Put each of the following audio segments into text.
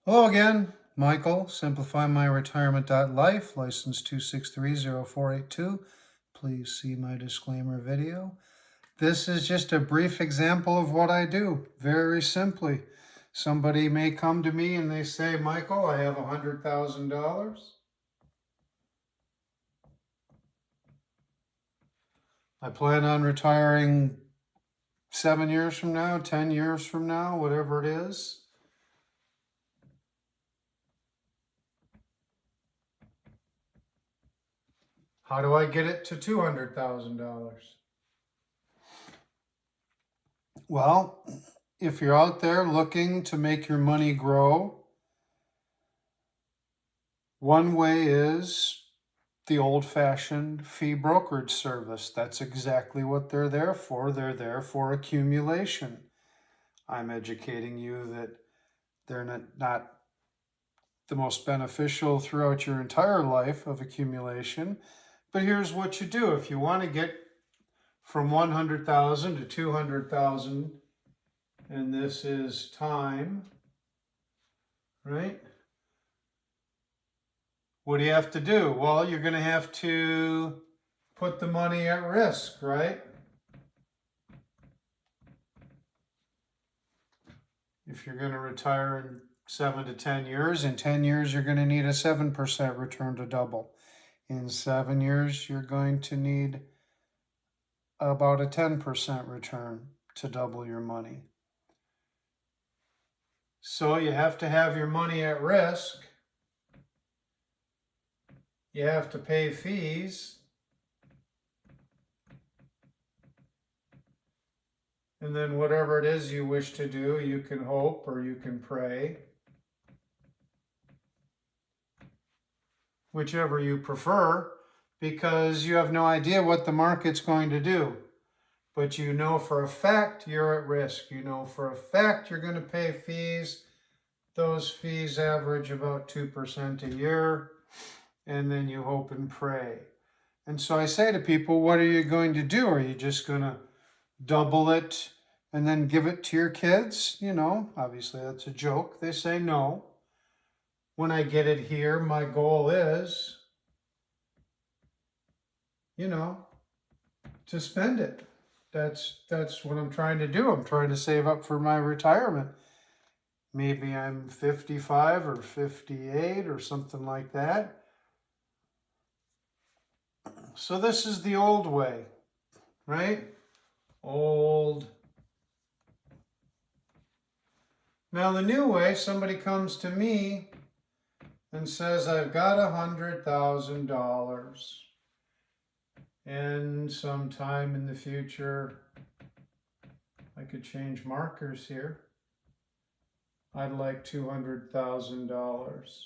Hello again, Michael, Simplifymyretirement.life, license 2630482. Please see my disclaimer video. This is just a brief example of what I do, very simply. Somebody may come to me and they say, Michael, I have $100,000. I plan on retiring 7 years from now, 10 years from now, whatever it is. How do I get it to $200,000? Well, if you're out there looking to make your money grow, one way is the old-fashioned fee brokerage service. That's exactly what they're there for. They're there for accumulation. I'm educating you that they're not the most beneficial throughout your entire life of accumulation. But here's what you do. If you want to get from 100,000 to 200,000, and this is time, right? What do you have to do? Well, you're going to have to put the money at risk, right? If you're going to retire in 7 to 10 years, in 10 years, you're going to need a 7% return to double. In 7 years, you're going to need about a 10% return to double your money. So you have to have your money at risk. You have to pay fees. And then whatever it is you wish to do, you can hope or you can pray. Whichever you prefer, because you have no idea what the market's going to do. But you know for a fact you're at risk. You know for a fact you're going to pay fees. Those fees average about 2% a year. And then you hope and pray. And so I say to people, what are you going to do? Are you just going to double it and then give it to your kids? You know, obviously that's a joke. They say no. When I get it here, my goal is, you know, to spend it. That's what I'm trying to do. I'm trying to save up for my retirement. Maybe I'm 55 or 58 or something like that. So this is the old way, right? Old. Now the new way, somebody comes to me and says, I've got $100,000. And sometime in the future, I could change markers here. I'd like $200,000.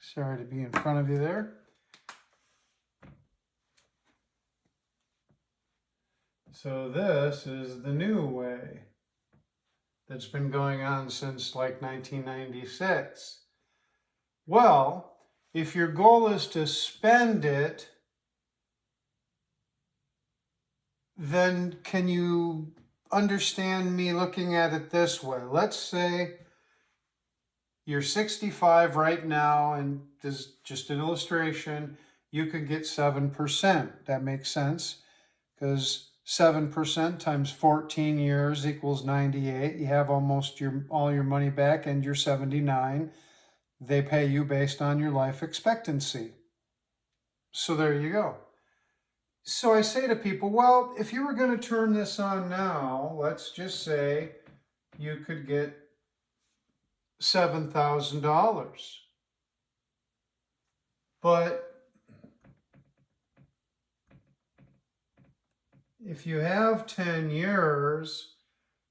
Sorry to be in front of you there. So this is the new way that's been going on since like 1996. Well, if your goal is to spend it, then can you understand me looking at it this way? Let's say you're 65 right now, and this is just an illustration. You could get 7%. That makes sense, because 7% times 14 years equals 98. You have almost all your money back, and you're 79. They pay you based on your life expectancy. So there you go. So I say to people, well, if you were going to turn this on now, let's just say you could get $7,000. But if you have 10 years,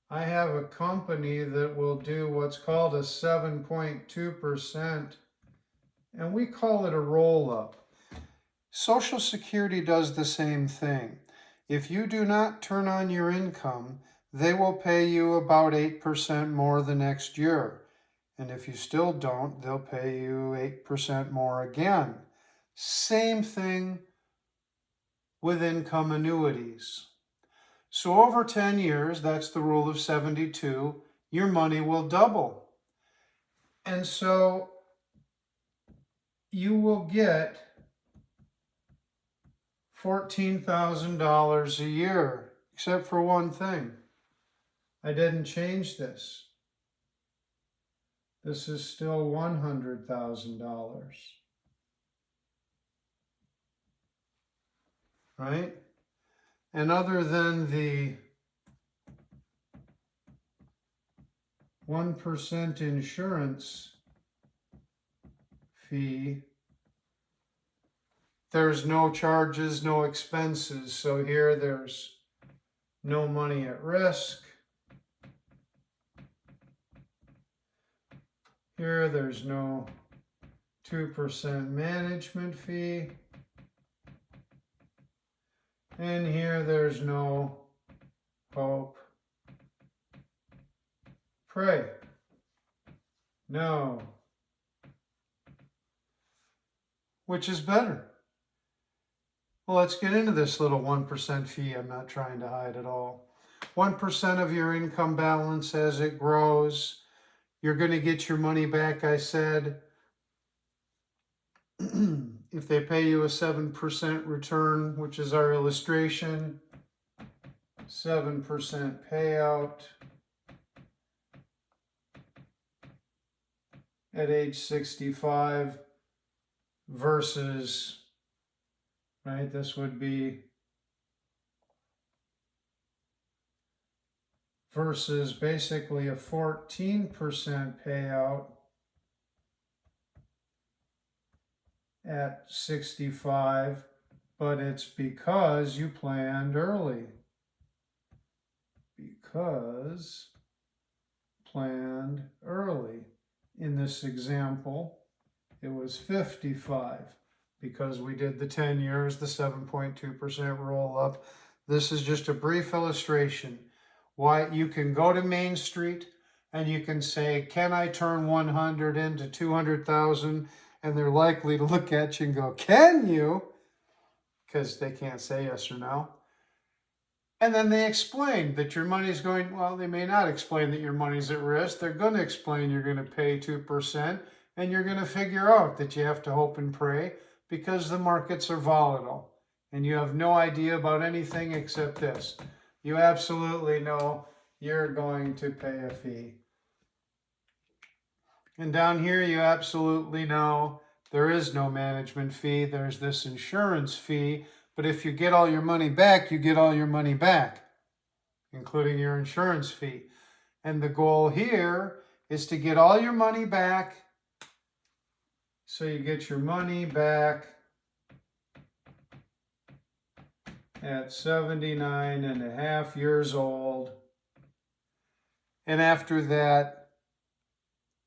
I have a company that will do what's called a 7.2%, and we call it a roll-up. Social Security does the same thing. If you do not turn on your income, they will pay you about 8% more the next year. And if you still don't, they'll pay you 8% more again. Same thing with income annuities. So over 10 years, that's the rule of 72, your money will double. And so you will get $14,000 a year, except for one thing. I didn't change this. This is still $100,000. Right? And other than the 1% insurance fee, there's no charges, no expenses. So here there's no money at risk. Here there's no 2% management fee. And here there's no hope, pray. No. Which is better? Well, let's get into this little 1% fee I'm not trying to hide at all. 1% of your income balance as it grows. You're going to get your money back, I said. If they pay you a 7% return, which is our illustration, 7% payout at age 65 versus, right, this would be versus basically a 14% payout at 65, but it's because you planned early. Because planned early. In this example, it was 55 because we did the 10 years, the 7.2% roll up. This is just a brief illustration. Why you can go to Main Street and you can say, can I turn 100 into 200,000? And they're likely to look at you and go, can you? Because they can't say yes or no. And then they explain that your money's going, well, they may not explain that your money's at risk. They're going to explain you're going to pay 2%, and you're going to figure out that you have to hope and pray because the markets are volatile. And you have no idea about anything except this. You absolutely know you're going to pay a fee. And down here, you absolutely know there is no management fee. There's this insurance fee. But if you get all your money back, you get all your money back, including your insurance fee. And the goal here is to get all your money back. So you get your money back at 79 and a half years old. And after that,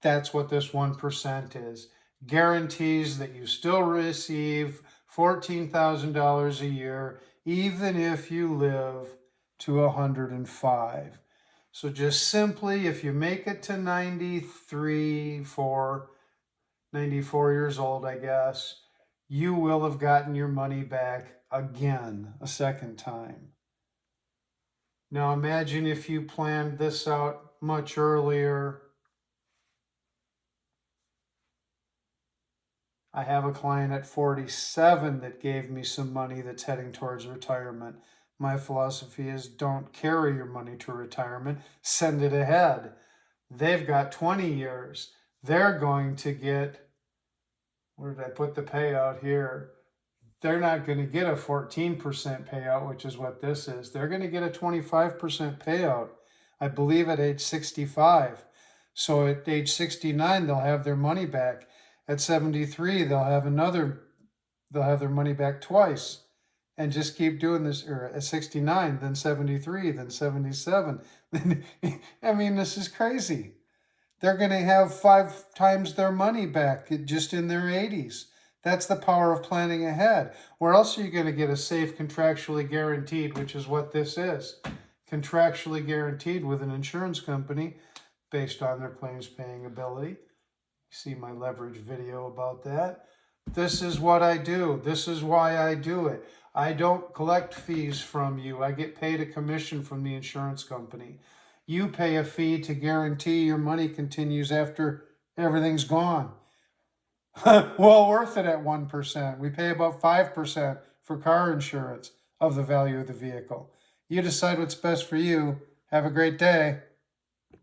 that's what this 1% is. Guarantees that you still receive $14,000 a year, even if you live to 105. So just simply, if you make it to 94 years old, I guess, you will have gotten your money back again, a second time. Now imagine if you planned this out much earlier. I have a client at 47 that gave me some money that's heading towards retirement. My philosophy is don't carry your money to retirement, send it ahead. They've got 20 years. They're going to get, where did I put the payout here? They're not going to get a 14% payout, which is what this is. They're going to get a 25% payout, I believe at age 65. So at age 69, they'll have their money back. At 73, they'll have their money back twice and just keep doing this. Or at 69, then 73, then 77. I mean, this is crazy. They're going to have 5 times their money back just in their 80s. That's the power of planning ahead. Where else are you going to get a safe, contractually guaranteed, which is what this is. Contractually guaranteed with an insurance company based on their claims paying ability. See my leverage video about that. This is what I do. This is why I do it. I don't collect fees from you. I get paid a commission from the insurance company. You pay a fee to guarantee your money continues after everything's gone. Well worth it at 1%. We pay about 5% for car insurance of the value of the vehicle. You decide what's best for you. Have a great day.